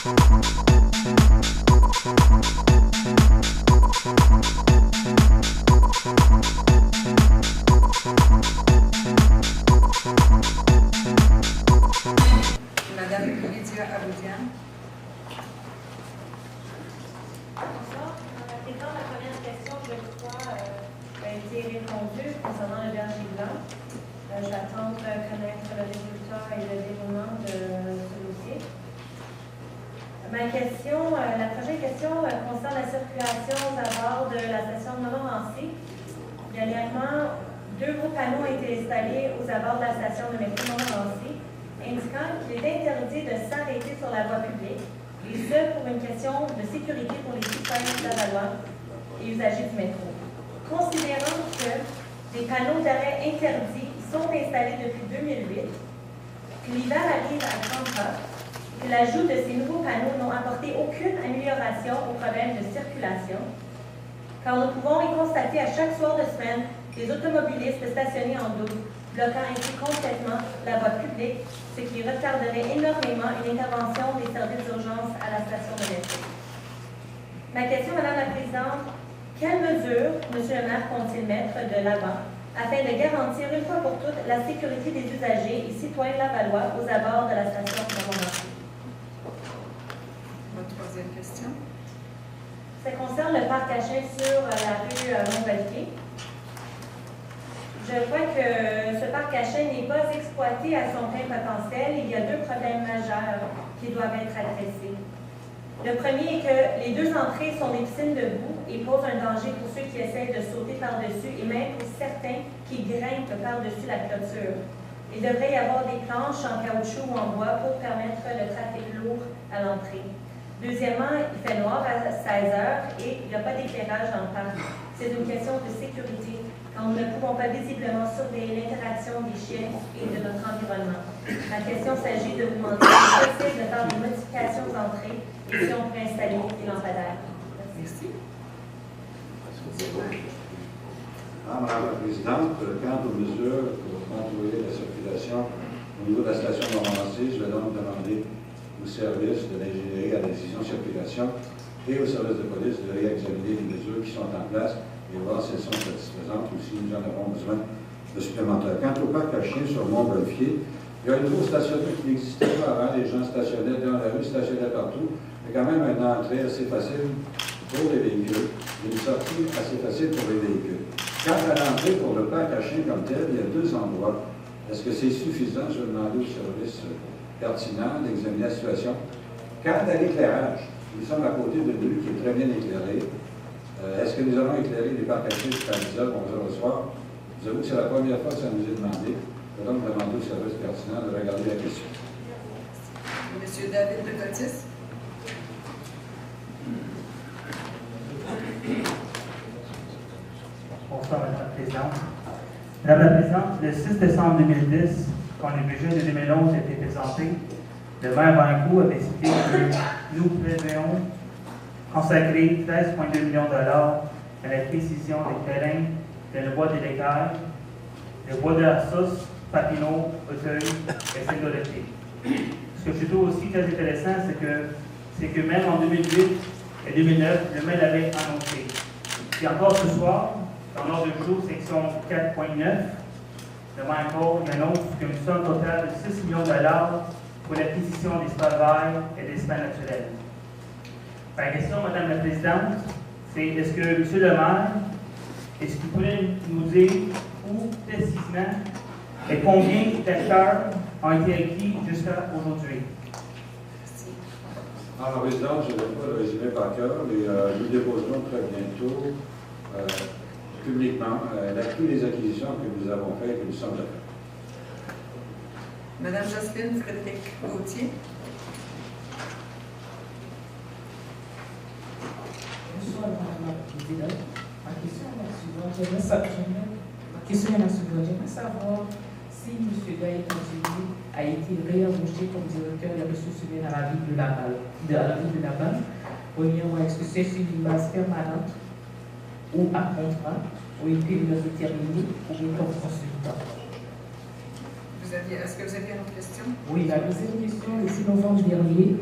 Madame Lydia Aboudian. Bonsoir. La première question, je crois, a été répondue concernant le berger blanc. J'attends de connaître le résultat et le déroulement de ce dossier. La prochaine question concerne la circulation aux abords de la station de Montmorency. Dernièrement, 2 gros panneaux ont été installés aux abords de la station de métro Montmorency, indiquant qu'il est interdit de s'arrêter sur la voie publique, et ce pour une question de sécurité pour les citoyens de Lavallois et usagers du métro. Considérant que des panneaux d'arrêt interdits sont installés depuis 2008, que l'hiver arrive à grands pas, que l'ajout de ces nouveaux panneaux n'ont apporté aucune amélioration aux problèmes de circulation, car nous pouvons y constater à chaque soir de semaine des automobilistes stationnés en double, bloquant ainsi complètement la voie publique, ce qui retarderait énormément une intervention des services d'urgence à la station de métro. Ma question, Madame la Présidente, quelles mesures M. le maire compte-t-il mettre de l'avant afin de garantir une fois pour toutes la sécurité des usagers et citoyens lavallois aux abords de la station de Montmorency? Votre troisième question. Ça concerne le parc Cachin sur la rue Montpellier. Je crois que ce parc Cachin n'est pas exploité à son plein potentiel. Il y a 2 problèmes majeurs qui doivent être adressés. Le premier est que les 2 entrées sont des piscines de boue et posent un danger pour ceux qui essaient de sauter par-dessus et même pour certains qui grimpent par-dessus la clôture. Il devrait y avoir des planches en caoutchouc ou en bois pour permettre le trafic lourd à l'entrée. Deuxièmement, il fait noir à 16 heures et il n'y a pas d'éclairage dans le parc. C'est une question de sécurité, quand nous ne pouvons pas visiblement surveiller l'interaction des chiens et de notre environnement. Ma question s'agit de vous demander si c'est possible de faire des modifications aux entrées et si on peut installer des lampadaires. Merci. Madame la Présidente, quant aux mesures pour contrôler la circulation au niveau de la station de Montmorency, je vais donc demander au service de l'ingénierie à la décision de circulation et au service de police de réexaminer les mesures qui sont en place et voir si elles sont satisfaisantes ou si nous en avons besoin de supplémentaires. Quant au parc Cachin sur Montgolfier, il y a un nouveau stationnement qui n'existait pas avant. Les gens stationnaient dans la rue, stationnaient partout. Il y a quand même une entrée assez facile pour les véhicules et une sortie assez facile pour les véhicules. Quant à l'entrée pour le parc Cachin comme tel, il y a 2 endroits. Est-ce que c'est suffisant? Je vais demander au service pertinent d'examiner la situation. Quant à l'éclairage, nous sommes à côté d'une rue qui est très bien éclairée. Est-ce que nous allons éclairer les parcs Cachin jusqu'à 10h, 11h le soir? Je vous avoue que c'est la première fois que ça nous est demandé. Je vais donc demander au service pertinent de regarder la question. Monsieur David de Cotis. Bonsoir, Madame la Présidente. Madame la Présidente, le 6 décembre 2010, quand le budget de 2011 a été présenté, le maire Vancouver avait décidé que nous prévoyons consacrer 13,2 millions de dollars à l'acquisition des terrains de le bois de l'Écaille, le bois de la Sauce, Papineau, Auteuil et Saint-Dorothée. Ce que je trouve aussi très intéressant, c'est que même en 2008 et 2009, le maire l'avait annoncé. Et encore ce soir, dans l'ordre du jour, section 4.9, le maire encore annonce qu'une somme totale de 6 millions de dollars pour l'acquisition d'espaces verts et d'espaces naturels. Ma question, Madame la Présidente, c'est est-ce que M. le maire, est-ce qu'il pourrait nous dire où précisément et combien d'hectares ont été acquis jusqu'à aujourd'hui? Alors, la Présidente, je ne vais pas le résumer par cœur, mais nous déposerons très bientôt publiquement tous les acquisitions que nous avons faites et que nous sommes à faire. Madame Jocelyne Frédéric Gauthier. Bonsoir, Madame la Présidente. Ma question est la suivante. J'aimerais savoir si M. Gaël Continu a été réembauché comme directeur des ressources humaines à la ville de Laval. Premièrement, est-ce que c'est sur une base permanente ou à contrat, ou une période déterminée, ou une comme consultant? Est-ce que vous aviez une autre question? Oui, la deuxième question, le 6 novembre dernier,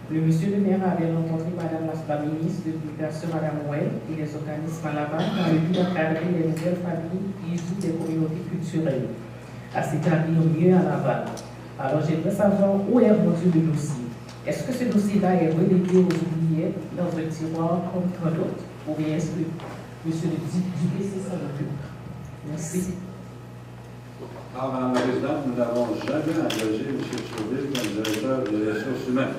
Le monsieur le maire avait rencontré Madame la ministre de l'Immigration, Madame Ouel, et les organismes à Laval dans le but d'encadrer les nouvelles familles issues des communautés culturelles à s'établir mieux à Laval. Alors, j'aimerais savoir où est rendu le dossier. Est-ce que ce dossier-là est relégué aux oubliettes dans un tiroir comme tant d'autres, ou bien est-ce que monsieur le Dupé s'en occupe? Merci. Alors, Madame la Présidente, nous n'avons jamais engagé M. Sauville comme directeur des ressources humaines,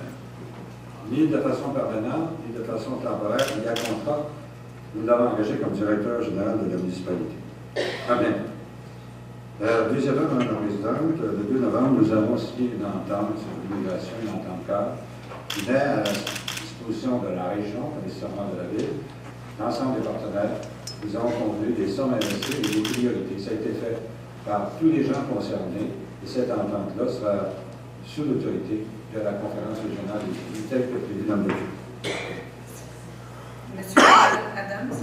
ni de façon permanente, ni de façon temporaire, ni à contrat. Nous l'avons engagé comme directeur général de la municipalité. Très bien. Deuxièmement, Madame la Présidente, le 2 novembre, nous avons signé une entente sur l'immigration, une entente cadre, qui met à la disposition de la région, pas nécessairement de la ville, l'ensemble des partenaires. Nous avons convenu des sommes investies et des priorités. Ça a été fait par tous les gens concernés, et cette entente-là sera sous l'autorité de la conférence régionale des pays, telle que prévue dans le document. Monsieur Adams.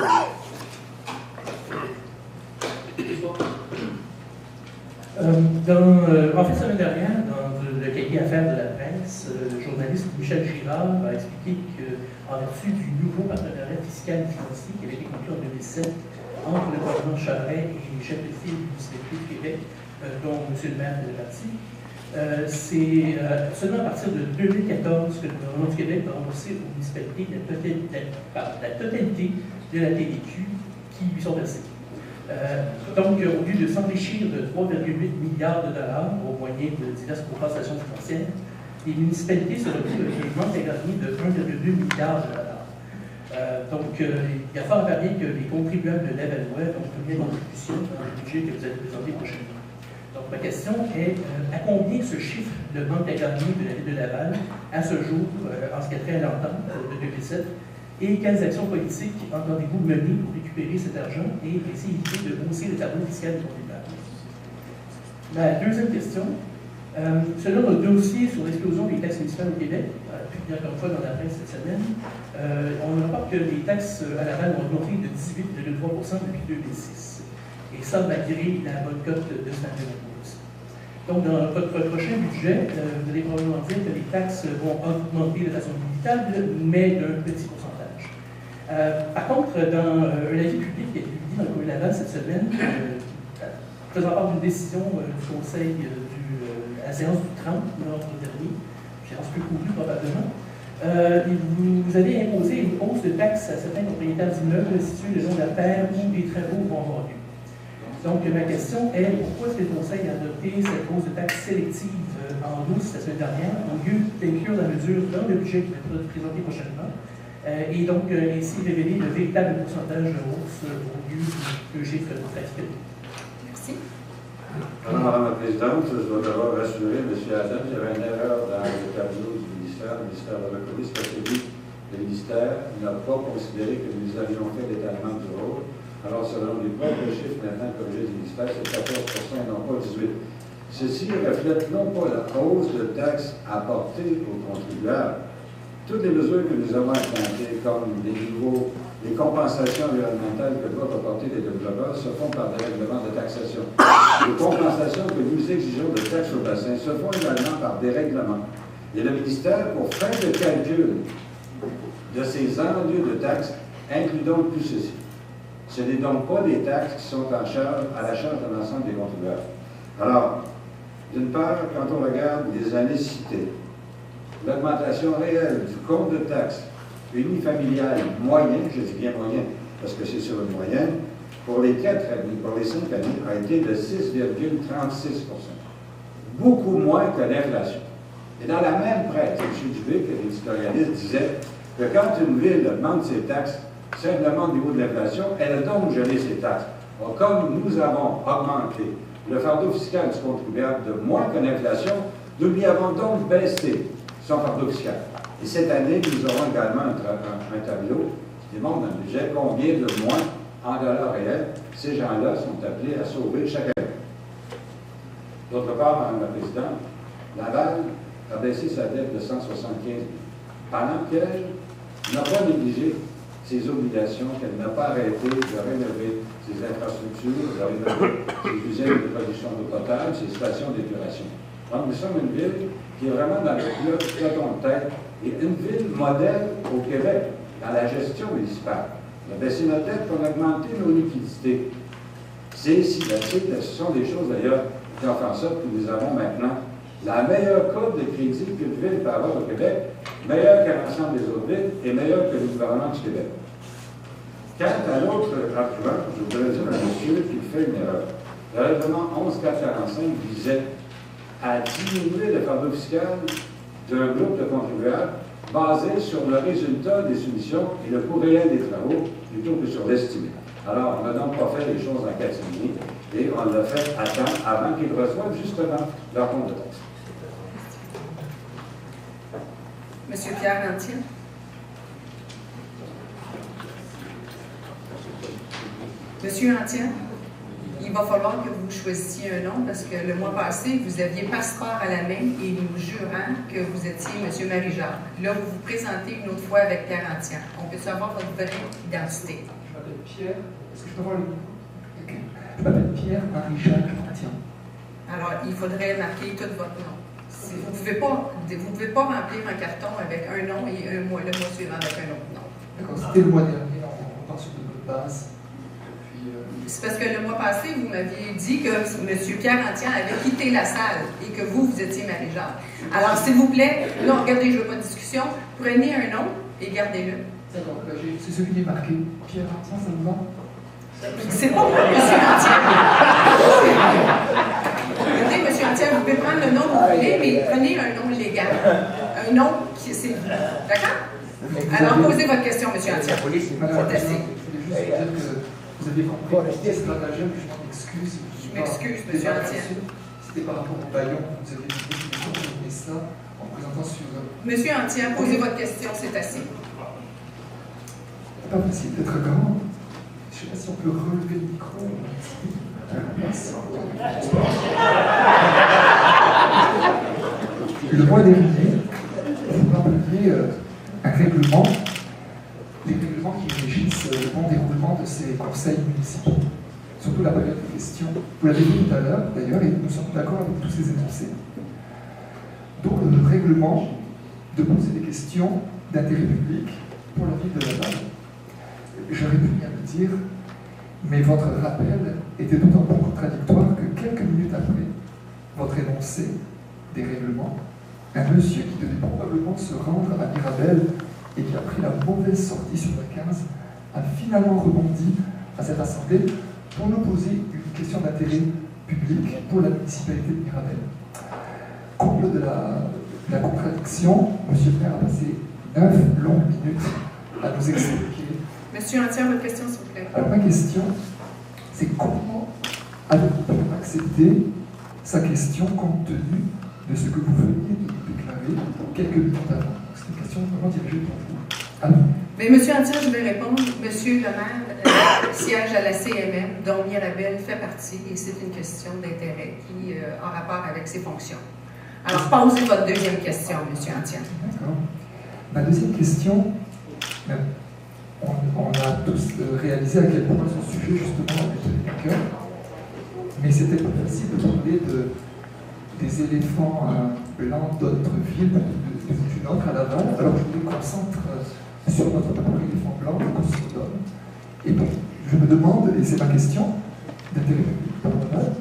En fait, semaine dernière, dans le cahier Affaires de la presse, le journaliste Michel Girard a expliqué qu'en vertu du nouveau partenariat fiscal et financier qui avait été conclu en 2007 entre le gouvernement Charest et les chefs de file du municipalité de Québec, dont M. le maire fait partie, c'est seulement à partir de 2014 que le gouvernement du Québec va rembourser aux municipalités la totalité de la TVQ qui lui sont versées. Donc, au lieu de s'enrichir de 3,8 milliards de dollars au moyen de diverses compensations financières, les municipalités se retrouvent avec un manque à gagner de 1,2 milliard de dollars. Donc, il y a fort à parier que les contribuables de Lavallois ont une contribution dans le budget que vous allez présenter prochainement. Donc, ma question est à combien ce chiffre de manque à gagner de la ville de Laval à ce jour, en ce qui a trait à l'entente de 2007, et quelles actions politiques entendez-vous mener pour récupérer cet argent et essayer de hausser le tableau fiscal des contribuables? Ma deuxième question, selon notre dossier sur l'explosion des taxes municipales au Québec, publié encore une fois dans la presse cette semaine, on rapporte que les taxes à Laval ont augmenté de 18,3% depuis 2006. Et ça, malgré la bonne cote de Stanley Rose. Donc, dans votre prochain budget, vous allez probablement dire que les taxes vont augmenter de façon inévitable, mais d'un petit pourcentage. Par contre, dans un avis public qui a été publié dans le Courrier Laval cette semaine, faisant part d'une décision du Conseil à la séance du 30 novembre dernier, séance plus courue probablement, vous avez imposé une hausse de taxes à certains propriétaires d'immeubles situés le long de la terre où les travaux vont avoir lieu. Donc, ma question est pourquoi est-ce que le Conseil a adopté cette hausse de taxes sélective en douce la semaine dernière, au lieu d'inclure la mesure dans le budget qui va être présenté prochainement, et donc ainsi révéler le véritable pourcentage de hausse au lieu du chiffre de trafic. Merci. Alors, Madame la Présidente, je dois d'abord rassurer M. Adams, il y avait une erreur dans le tableau du ministère. Le ministère de la police, parce que lui, le ministère n'a pas considéré que nous avions fait l'étalement du rôle. Alors, selon les propres chiffres maintenant corrigés du ministère, c'est 14% et non pas 18%. Ceci reflète non pas la hausse de taxes apportées aux contribuables. Toutes les mesures que nous avons implantées, comme les compensations environnementales que doivent apporter les développeurs, se font par des règlements de taxation. Les compensations que nous exigeons de taxes au bassin se font également par des règlements. Et le ministère, pour faire le calcul de ces enjeux de taxes, inclut donc tout ceci. Ce n'est donc pas des taxes qui sont à la charge de l'ensemble des contribuables. Alors, d'une part, quand on regarde les années citées, l'augmentation réelle du compte de taxes unifamilial moyen, je dis bien moyen parce que c'est sur une moyenne, pour les 4 années, pour les 5 années, a été de 6,36%. Beaucoup moins que l'inflation. Et dans la même presse, M. Dubé, l'éditorialiste, disait que quand une ville augmente ses taxes, simplement au niveau de l'inflation, elle a donc gelé ses taxes. Alors, comme nous avons augmenté le fardeau fiscal du contribuable de moins que l'inflation, nous lui avons donc baissé son fardeau fiscal. Et cette année, nous aurons également un tableau qui démontre dans le budget combien de moins en dollars réels ces gens-là sont appelés à sauver chaque année. D'autre part, Mme la Présidente, Laval a baissé sa dette de 175 000 pendant qu'elle n'a pas négligé ses obligations, qu'elle n'a pas arrêté de rénover ses infrastructures, de rénover ses usines de production d'eau potable, ses stations d'épuration. Donc, nous sommes une ville qui est vraiment dans le peloton de tête Et une ville modèle au Québec, dans la gestion municipale. On a baissé notre dette, on a augmenté nos liquidités. Ce sont des choses d'ailleurs qui ont fait en sorte que nous avons maintenant la meilleure cote de crédit qu'une ville peut avoir au Québec, meilleure qu'à l'ensemble des autres villes et meilleure que le gouvernement du Québec. Quant à l'autre argument, je voudrais dire à monsieur qu'il fait une erreur. Le règlement 11445 visait à diminuer le fardeau fiscal d'un groupe de contribuables basé sur le résultat des soumissions et le coût réel des travaux plutôt que sur l'estimé. Alors, on n'a donc pas fait les choses en catimini et on l'a fait à temps avant qu'ils reçoivent justement leur compte de taxe. Monsieur Pierre Lantier. Monsieur Antienne, il va falloir que vous choisissiez un nom parce que le mois passé, vous aviez passeport à la main et nous jurant que vous étiez M. Marie-Jacques. Là, vous vous présentez une autre fois avec Pierre Antienne. On peut savoir votre vraie identité. Je m'appelle Pierre. Est-ce que je peux voir le micro? Okay. Je m'appelle Pierre Marie-Jacques Antienne. Alors, il faudrait marquer tout votre nom. Vous ne pouvez pas remplir un carton avec un nom et le mois suivant avec un autre nom. D'accord, c'était le mois dernier, on part sur de bonnes bases. C'est parce que le mois passé, vous m'aviez dit que M. Pierre Antienne avait quitté la salle et que vous étiez Marie-Jacques. Alors, s'il vous plaît, non, regardez, je ne veux pas de discussion, prenez un nom et gardez-le. D'accord, c'est celui qui est marqué. Pierre Antienne, ça vous va? C'est pas pour M. Antienne. Regardez, M. Antienne, vous pouvez prendre le nom que vous voulez, mais prenez un nom légal. Un nom qui c'est vous. D'accord? Alors, posez votre question, M. Antienne. C'est assez. Je voulais juste dire que vous aviez compris que c'était stratagème, je m'en excuse. Je m'excuse, M. Antienne. C'était par rapport au baillon, vous avez dit ça en présentant sur... Monsieur Antienne, posez votre question, c'est assez. C'est pas possible d'être grand. Je ne sais pas si on peut relever le micro. Merci. Le mois dernier, vous rappeliez un règlement, les règlements qui régissent le bon déroulement de ces conseils municipaux, surtout la période de questions. Vous l'avez dit tout à l'heure, d'ailleurs, et nous sommes d'accord avec tous ces énoncés. Donc, le règlement de poser des questions d'intérêt public pour la ville de Laval. J'aurais pu bien le dire, mais votre rappel était d'autant plus contradictoire que quelques minutes après votre énoncé des règlements, un monsieur qui devait probablement se rendre à Mirabel et qui a pris la mauvaise sortie sur la 15 a finalement rebondi à cette assemblée pour nous poser une question d'intérêt public pour la municipalité de Mirabel. Comble de la contradiction, M. Frère a passé 9 longues minutes à nous expliquer. Monsieur Antienne, votre question, s'il vous plaît. Alors, ma question, c'est comment avez-vous pu accepter sa question compte tenu de ce que vous veniez de nous déclarer quelques minutes avant? C'est une question vraiment dirigée pour vous. Alors, mais monsieur Antienne, je vais répondre. Monsieur le maire siège à la CMM, dont Mirabel fait partie, et c'est une question d'intérêt qui a rapport avec ses fonctions. Alors, posez votre deuxième question, monsieur Antienne. D'accord. Ma deuxième question, on a tous réalisé à quel point ce sujet, justement, est à cœur, mais c'était pas facile de parler des éléphants blancs d'autres villes, d'une autre à Laval. Alors, je me concentre sur notre propre éléphant blanc, le Cosmodome. Et donc, je me demande, et c'est ma question d'intérêt public pour Laval,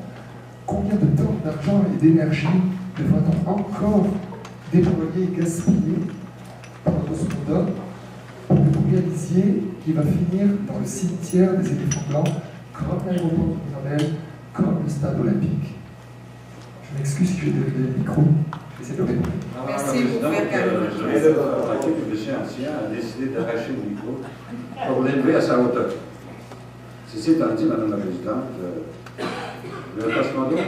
combien de temps, d'argent et d'énergie devra-t-on encore déployer et gaspiller par le Cosmodome pour que vous réalisiez qu'il va finir dans le cimetière des éléphants blancs, comme l'aéroport de Mirabel, comme le stade olympique? Je m'excuse si j'ai dérivé le micro, j'essaie de répondre. Merci beaucoup. Je viens de remarquer que M. Ancien a décidé d'arracher le micro pour l'élever à sa hauteur. Ceci étant dit, Mme la Présidente, le Cosmodome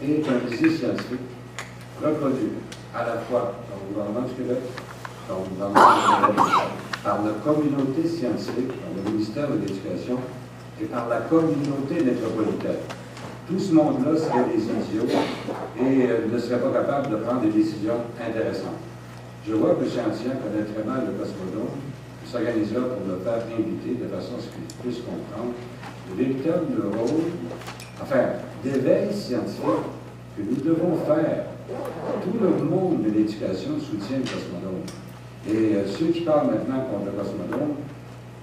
est un essai scientifique reproduit à la fois par le gouvernement du Québec, par le gouvernement du Québec, par la communauté scientifique, par le ministère de l'Éducation et par la communauté métropolitaine. Tout ce monde-là serait des idiots et ne serait pas capable de prendre des décisions intéressantes. Je vois que M. Ancien connaît très mal le Cosmodome, il s'organisera pour le faire inviter de façon à ce qu'il puisse comprendre le véritable rôle, d'éveil scientifique que nous devons faire Tout le monde de l'éducation soutient le Cosmodome. Et ceux qui parlent maintenant contre le Cosmodome,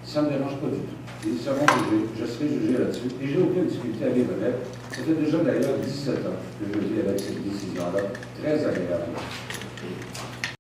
ça ne me dérange pas du tout. Ils seront jugés, je serai jugé là-dessus. Et j'ai aucune difficulté à vivre avec. Ça fait déjà d'ailleurs 17 ans que je vis avec cette décision-là. Très agréable.